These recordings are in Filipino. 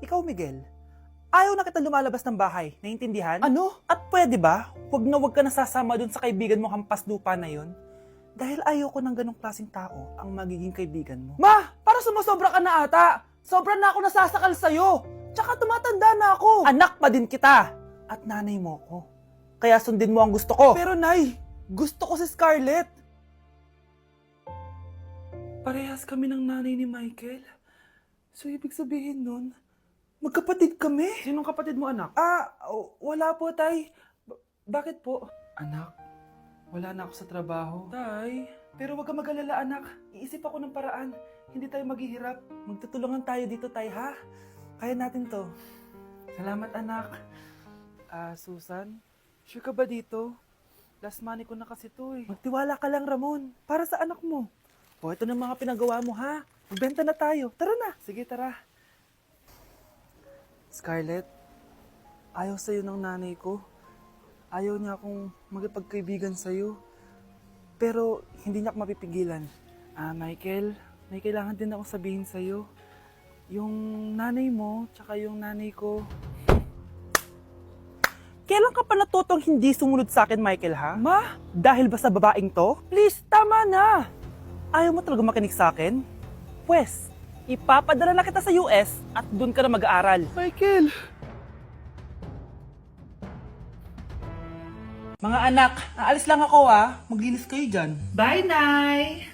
Ikaw, Miguel, ayaw na kita lumalabas ng bahay. Naiintindihan? Ano? At pwede ba? Huwag ka nasasama dun sa kaibigan mo hampas lupa na yon. Dahil ayaw ko ng ganong klaseng tao ang magiging kaibigan mo. Ma! Para sumusobra ka na ata! Sobra na ako nasasakal sa'yo! Tsaka tumatanda na ako! Anak pa din kita! At nanay mo ko. Kaya sundin mo ang gusto ko. Pero Nay, gusto ko si Scarlett. Parehas kami ng nanay ni Michael. So ibig sabihin nun, magkapatid kami? Sinong kapatid mo, anak? Wala po, Tay. Bakit po? Anak, wala na ako sa trabaho. Tay, pero wag ka mag-alala, anak. Iisip ako ng paraan. Hindi tayo maghihirap. Magtutulungan tayo dito, Tay, ha? Kaya natin to. Salamat, anak. Susan, sure ka ba dito? Last money ko na kasi to eh. Magtiwala ka lang, Ramon. Para sa anak mo. O, ito na mga pinagawa mo, ha? Magbenta na tayo. Tara na. Sige, tara. Scarlett, ayaw sa'yo ng nanay ko. Ayaw niya akong magipagkaibigan sa'yo. Pero hindi niya ako mapipigilan. Michael, may kailangan din akong sabihin sa'yo. Yung nanay mo, tsaka yung nanay ko. Kailan ka pa natutong hindi sumunod sa akin, Michael, ha? Ma, dahil ba sa babaeng to? Please, tama na! Ayaw mo talaga makinig sa akin? Pwes, ipapadala na kita sa US at doon ka na mag-aaral. Michael! Mga anak, aalis lang ako Maglinis kayo dyan. Bye, Nay!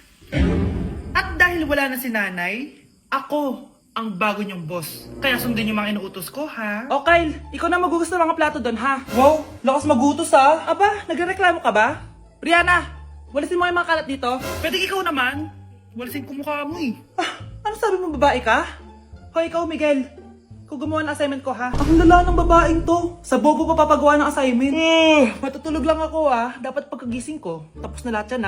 At dahil wala na si Nanay, ako ang bago niyong boss. Kaya sundin yung mga inuutos ko, ha? O Kyle, ikaw na magugas ng mga plato doon, ha? Wow, lakas magutos Aba, nagrereklamo ka ba? Brianna, walisin mo yung mga kalat dito. Pwede ikaw naman. Walisin ko mukha mo eh. Ano sabi mo, babae ka? Hoy, ikaw, Miguel. Ikaw gumawa ng assignment ko, ha? Ang lala ng babaeng to. Sa bobo pa papagawa ng assignment. Matutulog lang ako, Dapat pagkagising ko, tapos na lahat yan,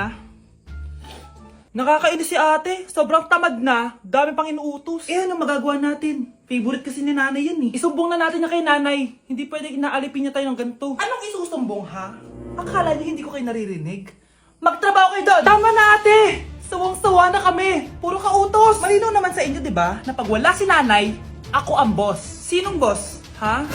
Nakakainis si ate. Sobrang tamad na. Dami pang inuutos. Ano magagawa natin? Favorite kasi ni nanay yan, Isumbong na natin niya kay nanay. Hindi pwede inaalipin niya tayo ng ganito. Anong isusumbong, ha? Akala niyo hindi ko kayo naririnig? Magtrabaho kayo doon! Tama na, ate! Sawang-sawa na kami! Puro kautos! Malinaw naman sa inyo, di ba? Na pag wala si nanay, ako ang boss. Sinong boss? Ha?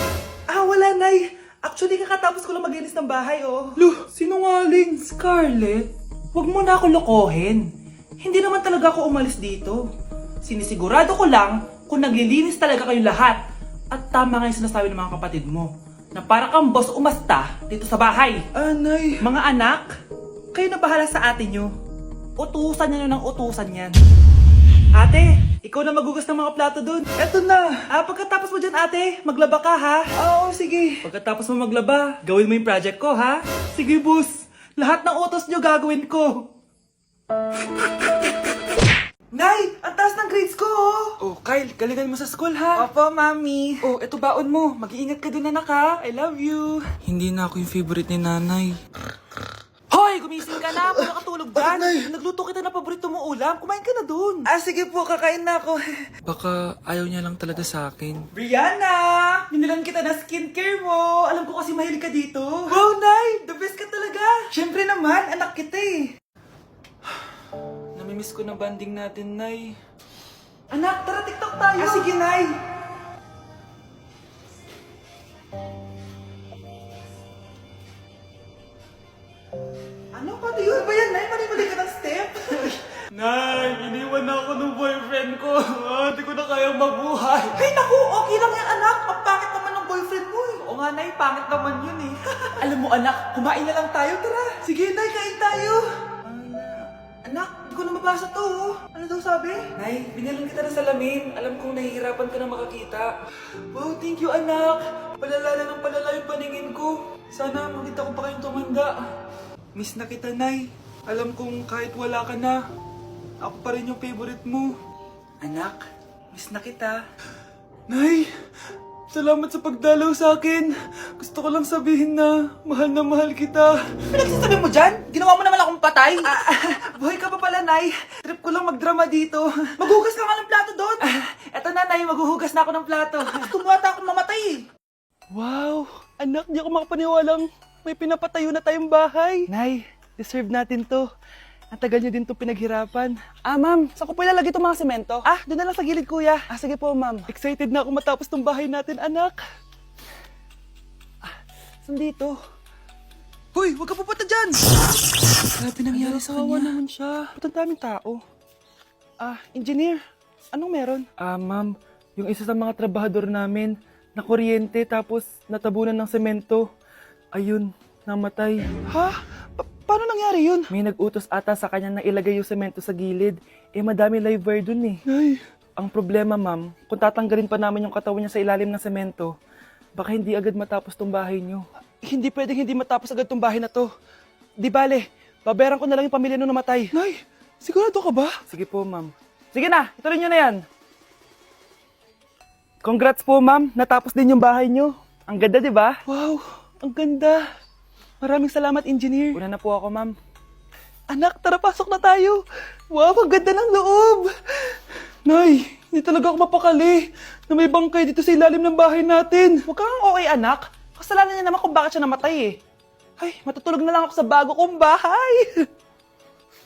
Wala, nay. Actually, kakatapos ko lang maglinis ng bahay, Luh, sinungaling. Scarlett, wag mo na ako lokohin. Hindi naman talaga ako umalis dito. Sinisigurado ko lang kung naglilinis talaga kayo lahat. At tama nga yung sinasabi ng mga kapatid mo. Na para kang boss umasta dito sa bahay. Nay. Mga anak, kayo na bahala sa ate nyo. Utusan nyo ng utusan yan. Ate, ikaw na magugas ng mga plato dun. Eto na. Pagkatapos mo dyan, ate, maglaba ka, ha? Oo, sige. Pagkatapos mo maglaba, gawin mo yung project ko, ha? Sige, boss. Lahat ng utos nyo gagawin ko. Nay, ang taas ng grades ko, Kyle, galingan mo sa school, ha? Opo, mami. Eto baon mo. Mag-iingat ka din, anak, ha? I love you. Hindi na ako yung favorite ni nanay. Hoy, gumising ka na. Puro katulog dyan. Nagluto kita na paborito mo ulam. Kumain ka na dun. Sige po, kakain na ako. Baka ayaw niya lang talaga sa akin. Brianna! Binilan kita na skincare mo. Alam ko kasi mahilig ka dito. Wow, Nay! The best ka talaga. Siyempre naman, anak kita Namimiss ko na banding natin, Nay. Anak, tara TikTok tayo. Sige, Nay. Ano? Pati yun ba yan, Nay? Mali-mali ka ng step? Nay, iniwan na ako ng boyfriend ko. Hindi ko na kayang mabuhay. Ay, naku! Okay lang yan, anak. Ang pangit naman ng boyfriend mo Oo nga, Nay. Pangit naman yun Alam mo, anak, kumain na lang tayo. Tara. Sige, Nay. Kain tayo. Anak, hindi ko na mabasa to. Ano daw sabi? Nay, binalan kita ng salamin. Alam kong nahihirapan ka na makakita. Wow, thank you, anak. Palala na ng palala yung paningin ko. Sana makita ko pa kayong tumanda. Miss na kita, Nay. Alam kong kahit wala ka na, ako pa rin yung favorite mo. Anak, miss na kita. Nay, salamat sa pagdalaw sa akin. Gusto ko lang sabihin na mahal kita. Pinagsasabi mo dyan? Ginawa mo naman akong patay. Buhay ka pa pala, Nay. Trip ko lang magdrama dito. Maghugas ka nga ng plato doon. Eto na, Nay. Maghuhugas na ako ng plato. Tumata akong mamatay Wow, anak, di ako makapaniwalang may pinapatayo na tayong bahay. Nay, deserve natin to. Ang tagal niyo din itong pinaghirapan. Ma'am, saan ko po ilalagay itong mga semento? Doon na lang sa gilid, kuya. Sige po, ma'am. Excited na ako matapos tong bahay natin, anak. Saan dito? Hoy, huwag ka pupunta dyan! Grabe nangyari sa kanya. Naman siya. Ba't ang daming tao? Engineer, anong meron? Ma'am, yung isa sa mga trabahador namin, na kuryente tapos natabunan ng semento. Ayun, namatay. Ha? Paano nangyari yun? May nag-utos ata sa kanya na ilagay yung semento sa gilid. Madami live wire dun eh. Ay. Ang problema, ma'am, kung tatanggalin pa namin yung katawan niya sa ilalim ng semento, baka hindi agad matapos tong bahay niyo. Hindi pwedeng hindi matapos agad tong bahay na to. Di bale, babayaran ko na lang yung pamilya nung namatay. Nay, sigurado ka ba? Sige po, ma'am. Sige na, ituloy niyo na yan. Congrats po, ma'am. Natapos din yung bahay niyo. Ang ganda, di ba? Wow, ang ganda. Maraming salamat, engineer. Una na po ako, ma'am. Anak, tara, pasok na tayo. Wow, ang ganda ng loob. Nay, hindi talaga ako mapakali na may bangkay dito sa ilalim ng bahay natin. Huwag kang okay, anak. Kasalanan niya naman kung bakit siya namatay eh. Ay, matutulog na lang ako sa bago kong bahay.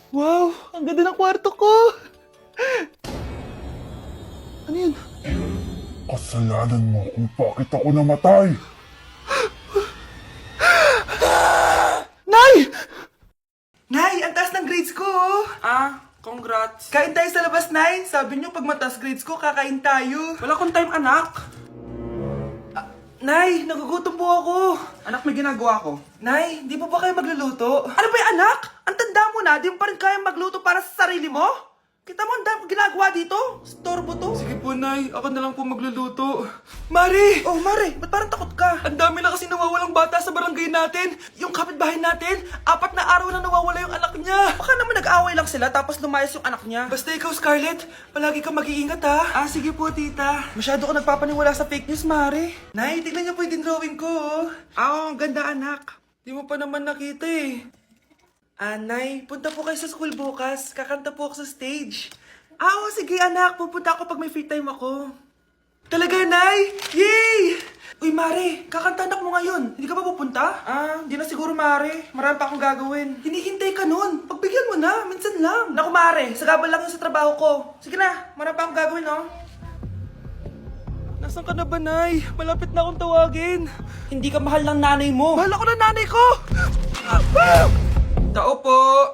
Wow, ang ganda ng kwarto ko. Ano yun? Kasalanan mo kung bakit ako namatay. Nay! Nay, ang taas ng grades ko, oh. Congrats. Kain tayo sa labas, Nay. Sabi niyo, pag mataas grades ko, kakain tayo. Wala akong time, anak. Nay, nagugutom po ako. Anak, may ginagawa ko. Nay, di po ba kayo magluluto? Ano ba yung anak? Ang tanda mo na, di mo pa rin kaya magluto para sa sarili mo? Kita mo ang dami ginagawa dito? Storbo to. Sige po, Nay. Ako na lang po magluluto. Mari! Oh, Mari, ba't parang takot ka? Ang dami na kasi nawawalang bata sa barangay natin. Yung kapitbahay natin, 4 na araw na nawawala yung anak niya. Baka naman nag-away lang sila tapos lumayas yung anak niya. Basta ikaw, Scarlett, palagi kang mag-iingat, ha? Sige po, tita. Masyado ka nagpapaniwala sa fake news, Mari. Nay, tignan niyo po yung drawing ko, oh. Ang ganda, anak. Di mo pa naman nakita eh. Nay, punta po kayo sa school bukas. Kakanta po ako sa stage. Sige anak. Pupunta ako pag may free time ako. Talaga, Nay? Yay! Uy, Mare, kakanta anak mo ngayon. Hindi ka ba pupunta? Hindi na siguro, Mare. Marami pa akong gagawin. Hinihintay ka nun. Pagbigyan mo na. Minsan lang. Naku, Mare. Sagabal lang yun sa trabaho ko. Sige na. Marami pa akong gagawin, oh. Nasaan ka na ba, Nay? Malapit na akong tawagin. Hindi ka mahal ng nanay mo. Mahal ako ng nanay ko! Tao po.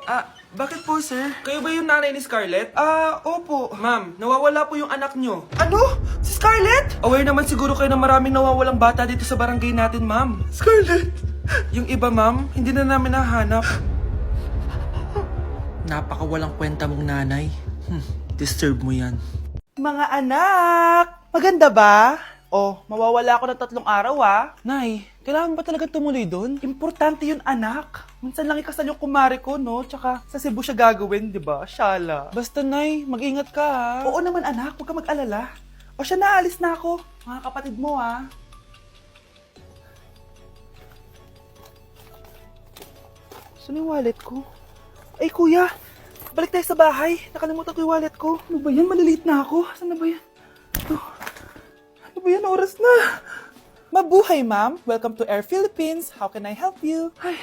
Bakit po, sir? Kayo ba yung nanay ni Scarlett? Opo. Ma'am, nawawala po yung anak nyo. Ano? Si Scarlett? Aware naman siguro kayo na maraming nawawalang bata dito sa barangay natin, ma'am. Scarlett! Yung iba, ma'am, hindi na namin nahanap. Napakawalang kwenta mong nanay. Disturb mo yan. Mga anak! Maganda ba? Mawawala ako ng 3 araw, Nay, kailangan ba talaga tumuloy doon? Importante yun, anak. Minsan lang ikasal yung kumare ko, no? Tsaka sa Cebu siya gagawin, di ba? Shala. Basta, Nay, mag-ingat ka, ha? Oo naman, anak. Huwag ka mag-alala. Siya na, alis na ako. Mga kapatid mo, ha? Saan yung wallet ko? Ay, kuya! Balik tayo sa bahay. Nakalimutan ko yung wallet ko. Ano ba yan? Maliliit na ako. Saan na ba yan? Ito. Ano ba yan? Oras na. Mabuhay, ma'am. Welcome to Air Philippines. How can I help you? Ay.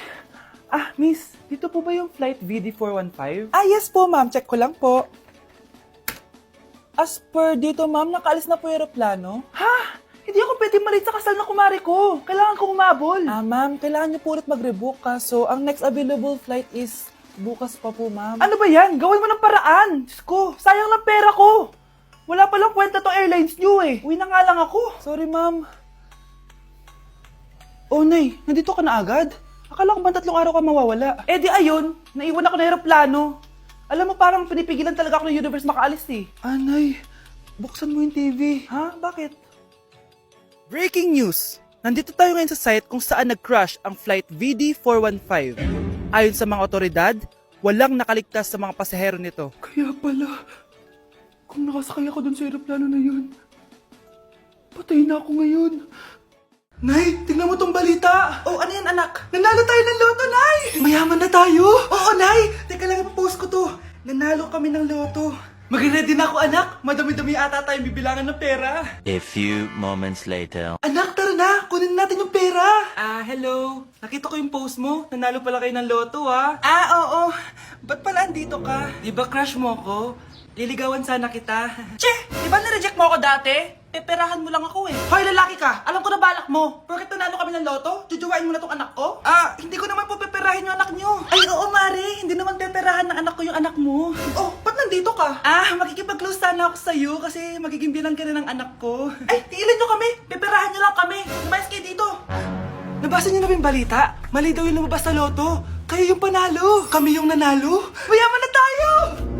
Miss. Dito po ba yung flight VD415? Yes po, ma'am. Check ko lang po. As per dito, ma'am, nakaalis na po yung aeroplano. Ha? Hindi ako pwede malit sa kasal na kumari ko. Kailangan ko umabol. Ma'am, kailangan niyo po ulit mag-rebook ka. So, ang next available flight is bukas pa po, ma'am. Ano ba yan? Gawin mo ng paraan. Diyos ko, sayang lang pera ko. Wala palang kwenta tong airlines niyo eh. Uwi na nga lang ako. Sorry, ma'am. Nay, nandito ka na agad? Akala ko ba 3 araw ka mawawala? Di ayun, naiwan ako ng aeroplano. Alam mo, parang pinipigilan talaga ako ng universe makaalis eh. Nay, buksan mo yung TV. Ha? Bakit? Breaking news! Nandito tayo ngayon sa site kung saan nag-crash ang flight VD415. Ayon sa mga otoridad, walang nakaligtas sa mga pasahero nito. Kaya pala, kung nakasakay ako dun sa aeroplano na yun, patay na ako ngayon. Nay, tingnan mo tong balita. Ano yan, anak? Nanalo tayo ng loto, Nay! Mayaman na tayo? Oo, Nay! Teka lang, ipapost ko to. Nanalo kami ng loto. Mag-ready na ako, anak. Madami-dami ata tayong bibilangan ng pera. A few moments later. Anak, tara na. kunin natin yung pera. Hello. Nakita ko yung post mo. Nanalo pala kayo ng loto, oo. Ba't pala andito ka? Di ba crush mo ko? Liligawan sana kita. Che! Di ba na-reject mo ako dati? Peperahan mo lang ako eh. Hoy, lalaki ka! Alam ko na balak mo. Bakit nanalo kami ng loto? Jujuwain mo na tong anak ko? Hindi ko naman po peperahin yung anak nyo. Ay, oo, Mari. Hindi naman peperahan ng anak ko yung anak mo. Oh, ba't nandito ka? Makikipag-close sana ako sa'yo kasi magiging bilang ka na ng anak ko. Ay, tiilan nyo kami. Peperahan nyo lang kami. Lumayas kayo dito. Nabasa niyo na ba yung balita? Mali daw yung lumabas sa loto. Kayo yung panalo. Kami yung nanalo. Mayaman na tayo!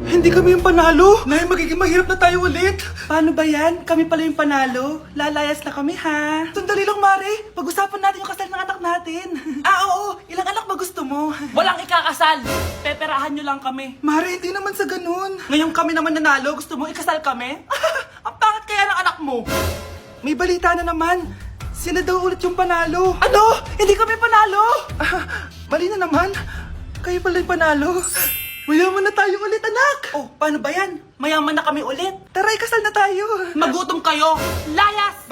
Hindi kami yung panalo. Nay, magiging mahirap na tayo ulit. Paano ba yan? Kami pala yung panalo. Lalayas na kami, ha? Sandali lang, Mari. Pag-usapan natin yung kasal ng anak natin. Oo. Ilang anak ba gusto mo? Walang ikakasal. Peperahan nyo lang kami. Mari, hindi naman sa ganun. Ngayong kami naman nanalo, gusto mo ikasal kami? Ang pangit kaya ng anak mo. May balita na naman. Sila daw ulit yung panalo. Ano? Hindi kami panalo! Bali na naman. Kayo pala yung panalo. Mayaman na tayo ulit, anak! Oh, paano ba yan? Mayaman na kami ulit. Tara, ikasal na tayo. Magutom kayo. Layas!